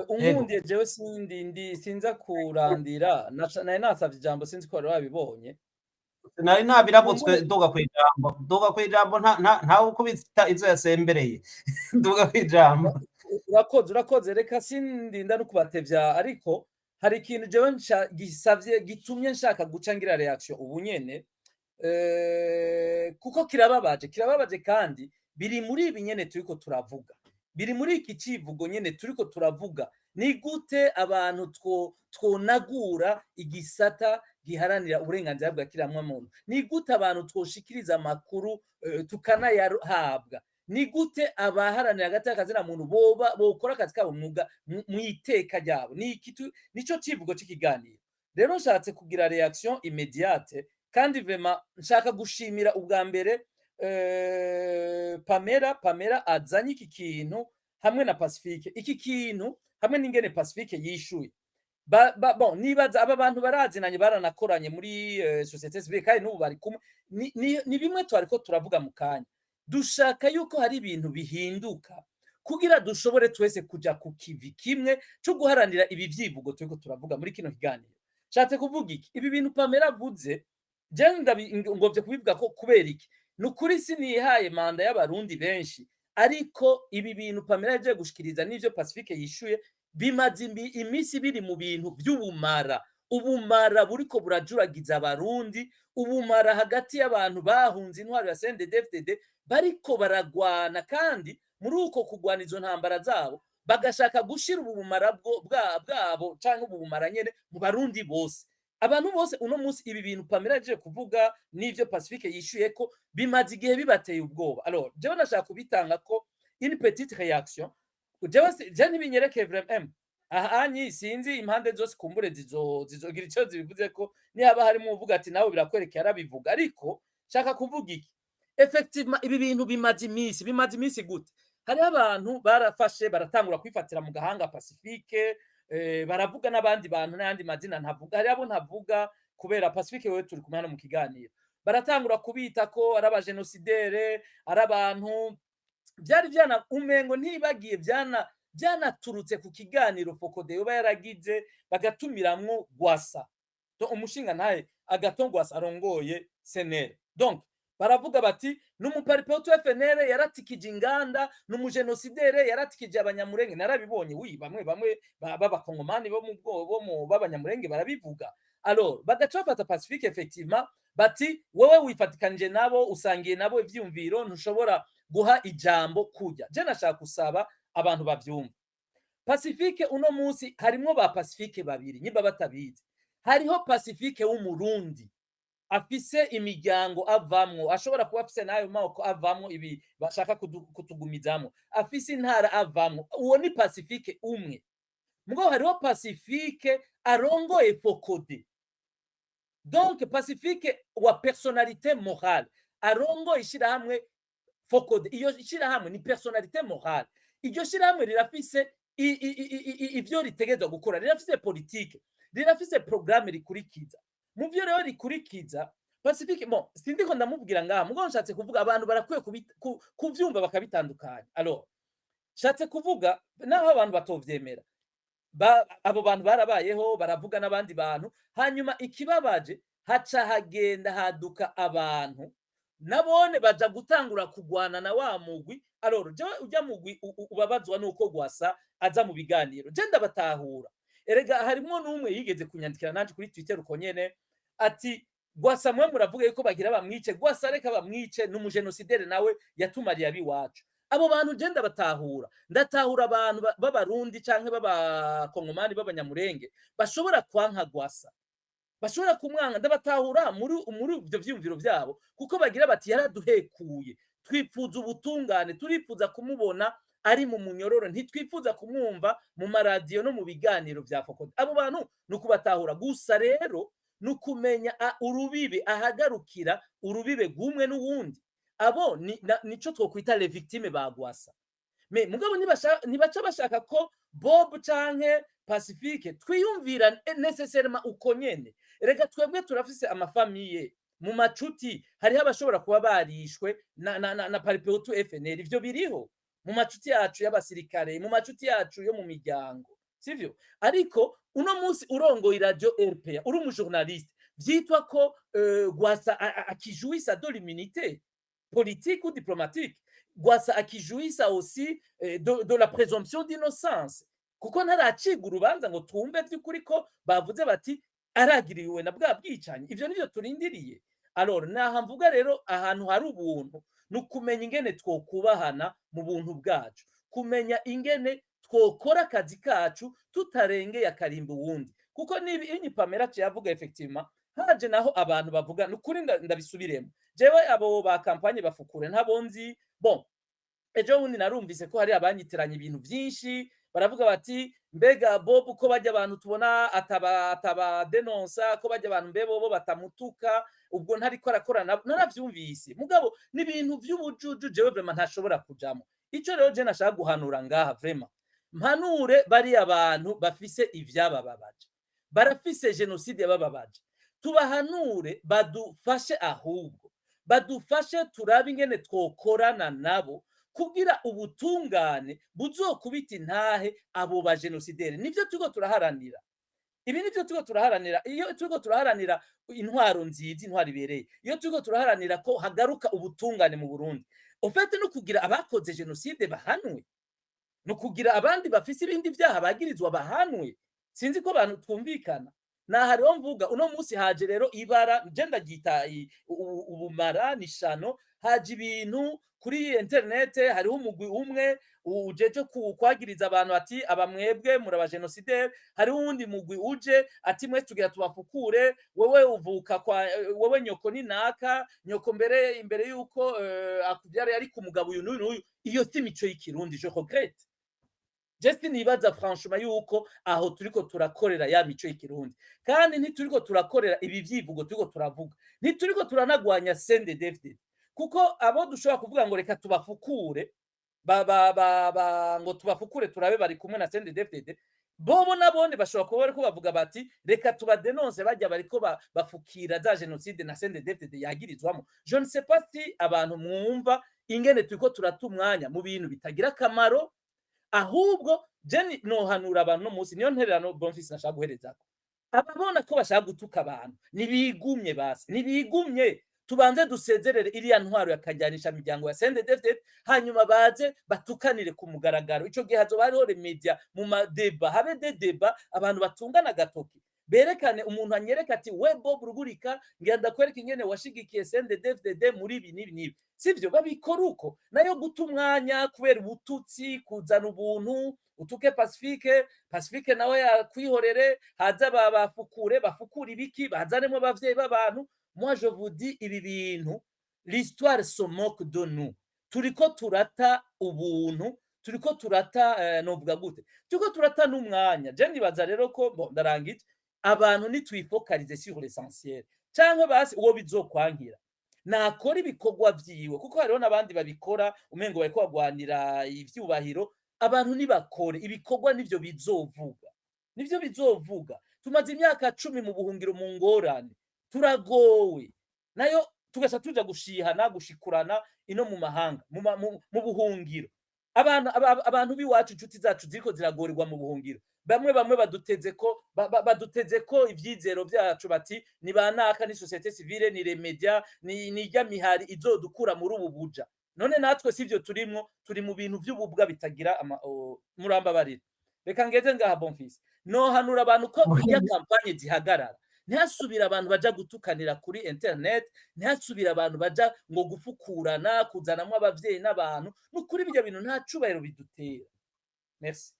Ego. unkundiye jewe sinza kurandira nari nasavye ijambo sinzi ko wari wabibonye. Nari Kumbure nabirabutswe duga kwijambo, duga kwijambo ntawe ukubita izo yasembereye. Duga kwijambo. urakoze reka sindinda no kubatevya ariko hari ikintu jewe gisavye gitumye nshaka guca ngira reaction ubu nyene kuko kirababaje kandi biri muri ibi nyene turiko turavuga, biri muri iki civugo nyene turiko turavuga. Ni gute abantu twonagura igisata giharanira uburenganzira bwa kiramwamuntu? Ni gute abantu twoshikiriza amakuru tukanayahabwa? Ni gute abaharanira hagati y'akazina muntu bokora akazi kabo mw'iteka ryabo? Nico civugo c'ikiganiro. Rero nshatse kugira reaction immédiate kandi vraiment nshaka gushimira ubwa mbere Pamela azanye iki kintu hamwe na Pacifique. Iki kintu hamwe n'ingene Pacifique yishuye. Bon nibaza aba bantu barazinanye baranakoranye muri société civile kandi n'ubu bari kumwe. Ni bimwe twariko turavuga mu kanya. Dushaka yuko hari ibintu bihinduka kugira dushobore twese kuja ku kivi kimwe cyo guharanira ibi vyivugo turiko turavuga muri kino kiganiro. Nshatse kuvuga iki? Ibi bintu Pamela avuze je ngovye kubivuga ko kubera iki? Nukuri sinihaye manda y'abarundi benshi ariko ibi bintu Pamela yaje gushikiriza n'ivyo Pacifique yishuye bimaze imisi biri mu bintu vy'ubumara. Ubumara buriko burajuragiza abarundi, ubumara hagati y'abantu bahunze intwaro ya CNDD-FDD bariko baragwana kandi muri uko kugwana izo ntambara zabo bagashaka gushira ubumara bwabo canke ubumara nyene mu barundi bose. Abantu bose uno munsi ibi bintu Pamela yaje kuvuga n'ivyo Pacifique yishuye ko bimaze igihe bibateye ubwoba. Alors jewe nashaka kubitanga ko une petite réaction jewe ntibinyerekeye vraiment ahanyi sinzi impande zose kumbure zizogira ico zibivuze ko nihaba harimo uvuga ati nawe birakwerekeye arabivuga ariko shaka kuvuga iki effectivement ibi bintu bimaze imisi gute hari abantu barafashe baratangura kwifatira mu gahanga Pacifique baravuga n'abandi bantu n'andi mazina ntavuga hari abo ntavuga kubera Pacifique wewe turi kumwe hano mu kiganiro baratangura kubita ko ari abagenosidere ari abantu byari byana umengo ntibagiye byanaturutse ku kiganiro Fokode yoba yaragize bagatumiramwo Gwasa umushinga ntaye agatongwasa arongoye senere donc baravuga bati n'umuparipeto FNL yaratikije inganda n'umugenosidere yaratikije abanyamurenge narabibonye bamwe b'abakongomani bo mu b'abanyamurenge barabivuga alors bagaca bafata Pacifique effectivement bati wowe wifatikanije nabo usangiye nabo ivyumviro ntushobora guha ijambo kujya je nashaka kusaba abantu bavyumva Pacifique uno munsi harimwo ba Pacifique babiri nyimba batabizi hariho Pacifique w'umurundi afise imiryango avamwo ashobora kuba afise nayo mako avamwo ibi bashaka kutugumizamo afise intara avamwo uwo ni Pacifique umwe mugo hariho Pacifique arongoye Fokode donc Pacifique wa personnalité morale arongoye ishirahamwe Fokode iyo ishirahamwe ni personnalité morale iryo shirahamwe rirafise ivyo ritegezwa gukora rirafise politique rirafise programme rikurikiza mu byo rero rikurikiza Pacifique bon sindiko ndamubwira ngaha mugo nshatse kuvuga abantu barakwiye kuvyumva bakabitandukanya alors nshatse kuvuga naho abantu batovyemera abo bantu barabayeho baravuga n'abandi bantu hanyuma ikibabaje haca hagenda haduka abantu nabone baja gutangura kugwana na wa mugwi alors je ujya mugwi ubabazwa nuko Gwasa aza mu biganiro je ndabatahura erega harimo numwe yigeze kunyandikira nanje kuri Twitter uko nyene ati Gwasa mwe muravuga yuko bagira bamwice Gwasa reka bamwice n'umugenosidere nawe yatumariye abiwacu abo bantu je ndatahura abantu b'abarundi canke b'abakongomani b'abanyamurenge bashobora kwanka Gwasa bashobora kumwanga ndabatahura muri ivyo vyumviro vyabo kuko bagira bati yaraduhekuye twifuza ubutungane turifuza kumubona ari mu munyororo ntitwifuza kumwumva mu maradiyo no mu biganiro vya Fokode abo bantu nukubatahura gusa rero nukumenya urubibe ahagarukira urubibe gumwe n'uwundi abo nico twokwita les victimes ba Gwasa mais mugabo nibaca bashaka ko Bob canke Pacifique twiyumvira nécessairement uko nyene rega twebwe turafise amafamiye mu macuti hariho abashobora kuba barishwe na paripeto FNL ivyo biriho mu macuti yacu y'abasirikare mu macuti yacu yo mu miryango sivyo? Ariko uno munsi urongoye radio RPA uri umujournaliste vyitwa ko Gwasa akijouissa de l'immunité politique ou diplomatique, Gwasa akijouissa aussi de la présomption d'innocence, kuko ntaraciga urubanza ngo twumve vy'ukuri ko bavuze bati aragiriwe na bwa bwicanyi. Ivyo nivyo turindiriye. Alors naha mvuga rero ahantu hari ubuntu nukumenya ingene twokubahana mu buntu bwacu, kumenya ingene twokora akazi kacu tutarengeye akarimba uwundi, kuko nibi inyi Pamela yavuga effectivement haje naho abantu bavuga nukuri ndabisubiremo jewe abo ba kampanye bafukure ntabonzi. Bon, ejo bundi narumvise ko hari abanyitiranye ibintu byinshi, baravuga bati mbega Bob ko bajya abantu tubona ataba denonsa, ko bajya abantu mbebo bo batamutuka, ubwo ntari ko arakorana. Naravyumvise mugabo n'ibintu by'ubujuju jewe vraiment ntashobora kujamo. Ico rero je nashaka guhanura ngaha vraiment, mpanure bari abantu bafise ivyabababaje, barafise genocide yabababaje, tubahanure badufashe, ahubwo badufashe turabe ingene twokorana nabo kugira ubutungane buzokubita intahe abo ba genocidere. Nivyo turiko turaharanira, ibi nivyo turiko turaharanira. Iyo turiko turaharanira intwaro nziza, intwaro ibereye, iyo turiko turaharanira ko hagaruka ubutungane mu Burundi, ofete no kugira abakoze genocide bahanwe, no kugira abandi bafise ibindi vyaha bagirizwa bahanwe. Sinzi ko abantu twumvikana. Naha rero mvuga uno munsi haje rero ibara je ndagita ubumara nishano, haje ibintu kuri internet, hariho umugwi umwe ujeje kwagiriza abantu ati abamwebwe muraba genocide, hariho uwundi mugwi uje ati mwe tugira tubafukure, wewe uvuka kwa wewe nyoko ni naka, nyoko imbere yuko akubyara yari ku mugabo uyu n'uyu. Iyo si mico y'ikirundi, je regrette. Jesi nibaza franchement yuko aho turiko turakorera ya mico y'ikirundi, kandi ntituriko turakorera ibi vyivugo turiko turavuga, ntituriko turanagwanya CNDD-FDD, kuko abo dushobora kuvuga ngo reka tubafukure ngo tubafukure turabe bari kumwe na CNDD-FDD, bobo nabone bashobora kuba bariko bavuga bati reka tubadenonse bajya bariko bafukira za genocide na CNDD-FDD yagirizwamo. Je ne sais pas si abantu mwumva ingene turiko turatumwanya mu bintu bitagira kamaro, ahubwo je nohanura abantu no munsi. Niyo ntererano Bonfils nashaka guherezako, ababona ko bashaka gutuka abantu nibigumye, basi nibigumye, tubanze dusezerere iriya ntwaro yakajyanisha miryango ya CNDD-FDD, hanyuma baze batukanire ku mugaragaro. Ico gihe hazoba hariho media mu madeba, habe de deba, abantu batungana gatoki, berekane umuntu anyereka ati we Bob Rugurika ngenda kwereka ingene washigikiye CNDD-FDD muri ibi nibi, sivyo? Babikora uko. Nayo guta umwanya kubera ubututsi, kuzana ubuntu, utuke Pacifique nawe yakwihorere, haza bafukure ibiki, bazanemo abavyeyi b'abantu. Moi je vous dis ibi bintu, l'histoire se moque de nous. Turiko turata ubuntu, turiko turata novuga gute, turiko turata n'umwanya. Je nibaza rero ko bon, ndarangije, abantu nitwifokalize sur l'essentiel, canke basi uwo bizokwangira nakora ibikorwa vyiwe, kuko hariho n'abandi babikora umengo bariko bagwanira ivyubahiro. Abantu nibakore ibikorwa, nivyo bizovuga. Tumaze imyaka 10 mu buhungiro mu ngorane, turagowe, nayo tugasha tuja gushihana gushikurana ino mu mahanga mu buhungiro. Abantu biwacu inshuti zacu ziriko ziragorirwa mu buhungiro, bamwe baduteze ko ivyizero vyacu bati ni banaka, ni societe civile, ni remedia, ni ijya mihari izodukura muri ubu buja. None natwe sivyo turimwo, turi mu bintu vy'ububwa bitagira murambabarira. Reka ngeze ngaha Bonfils, no hanura abantu ko iya kampanye zihagarara, ntihasubira abantu baja gutukanira kuri internet, ntihasubira abantu baja ngo gufukurana, kuzanamwo abavyeyi n'abantu. Nukuri bijya bintu nta cubahiro bidutera. Merci.